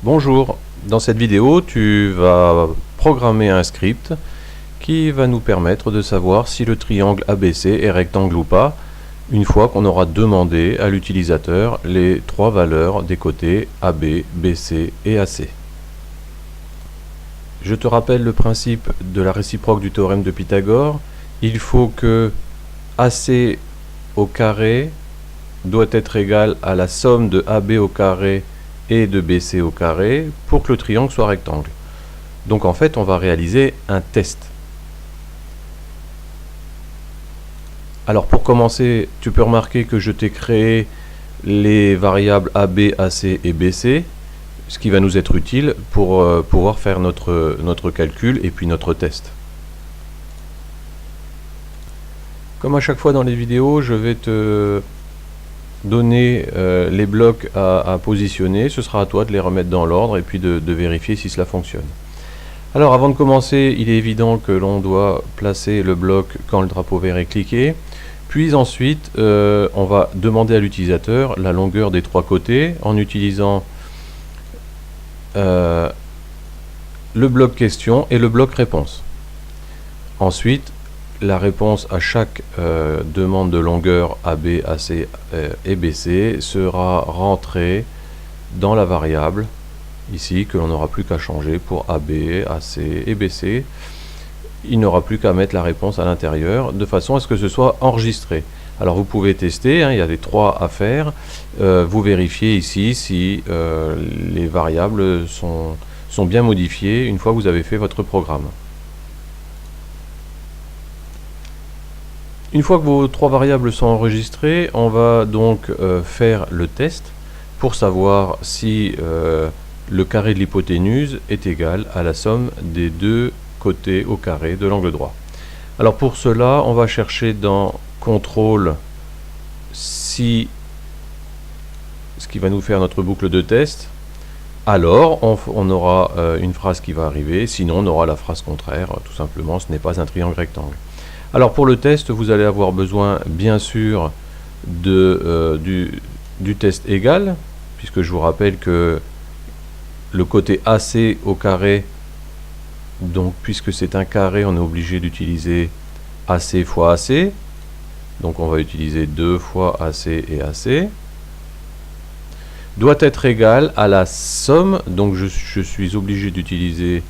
Bonjour, dans cette vidéo tu vas programmer un script qui va nous permettre de savoir si le triangle ABC est rectangle ou pas une fois qu'on aura demandé à l'utilisateur les trois valeurs des côtés AB, BC et AC. Je te rappelle le principe de la réciproque du théorème de Pythagore. Il faut que AC au carré doit être égal à la somme de AB au carré et de BC au carré pour que le triangle soit rectangle. Donc en fait on va réaliser un test. Alors pour commencer, tu peux remarquer que je t'ai créé les variables AB, AC et BC, ce qui va nous être utile pour pouvoir faire notre calcul et puis notre test. Comme à chaque fois dans les vidéos, je vais te donner les blocs à positionner. Ce sera à toi de les remettre dans l'ordre et puis de vérifier si cela fonctionne. Alors avant de commencer, il est évident que l'on doit placer le bloc quand le drapeau vert est cliqué. Puis ensuite, on va demander à l'utilisateur la longueur des trois côtés en utilisant le bloc question et le bloc réponse. Ensuite, la réponse à chaque demande de longueur AB, AC et BC sera rentrée dans la variable ici que l'on n'aura plus qu'à changer pour AB, AC et BC. Il n'aura plus qu'à mettre la réponse à l'intérieur de façon à ce que ce soit enregistré. Alors vous pouvez tester, il y a les trois à faire. Vous vérifiez ici si les variables sont bien modifiées une fois que vous avez fait votre programme. Une fois que vos trois variables sont enregistrées, on va donc faire le test pour savoir si le carré de l'hypoténuse est égal à la somme des deux côtés au carré de l'angle droit. Alors pour cela, on va chercher dans contrôle si ce qui va nous faire notre boucle de test. Alors on aura une phrase qui va arriver, sinon on aura la phrase contraire, tout simplement ce n'est pas un triangle rectangle. Alors pour le test, vous allez avoir besoin bien sûr du test égal, puisque je vous rappelle que le côté AC au carré, donc puisque c'est un carré, on est obligé d'utiliser AC fois AC, donc on va utiliser 2 fois AC et AC, doit être égal à la somme, donc je suis obligé d'utiliser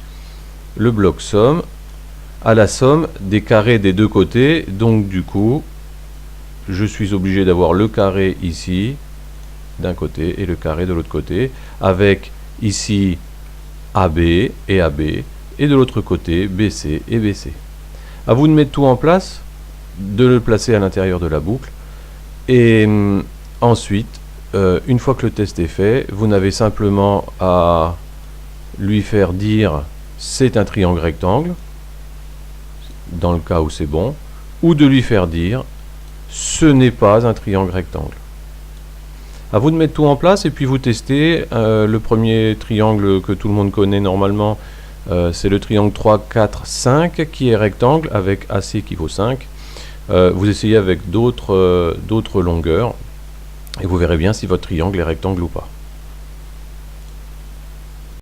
le bloc somme, à la somme des carrés des deux côtés. Donc du coup je suis obligé d'avoir le carré ici d'un côté et le carré de l'autre côté, avec ici AB et AB et de l'autre côté BC et BC. À vous de mettre tout en place, de le placer à l'intérieur de la boucle, et ensuite une fois que le test est fait, vous n'avez simplement à lui faire dire c'est un triangle rectangle dans le cas où c'est bon, ou de lui faire dire ce n'est pas un triangle rectangle. À vous de mettre tout en place et puis vous testez. Le premier triangle que tout le monde connaît normalement, c'est le triangle 3, 4, 5 qui est rectangle avec AC qui vaut 5. Vous essayez avec d'autres longueurs et vous verrez bien si votre triangle est rectangle ou pas.